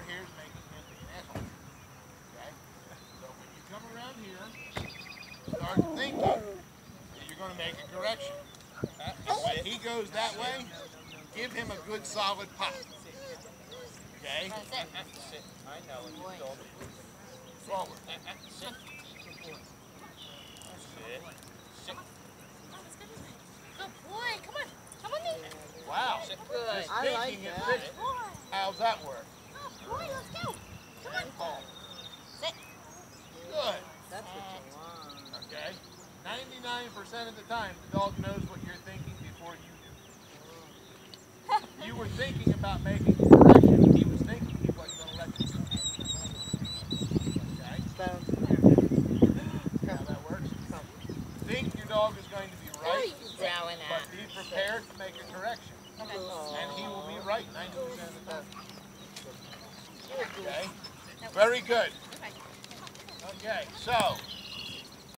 here is making him be an asshole. Okay? So when you come around here, start thinking that you're going to make a correction. When he goes that way, give him a good solid pop. Okay? I know. Forward. Sit. Sit. Good boy. Come on. Come on, Nate. Wow. Good. Just I thinking like and that. fishing. How's that work? Good boy. Let's go. Come on. Sit. Good. That's what you want. Okay? 99% of the time, the dog knows what you're thinking before you do. You were thinking about making a correction. He was thinking he wasn't going to let you do it. Okay? Bounce. See how that works? Think your dog is going to be right, Growling but at. be prepared to make a correction. And he will be right 90% of the time. Okay? Very good. Okay, so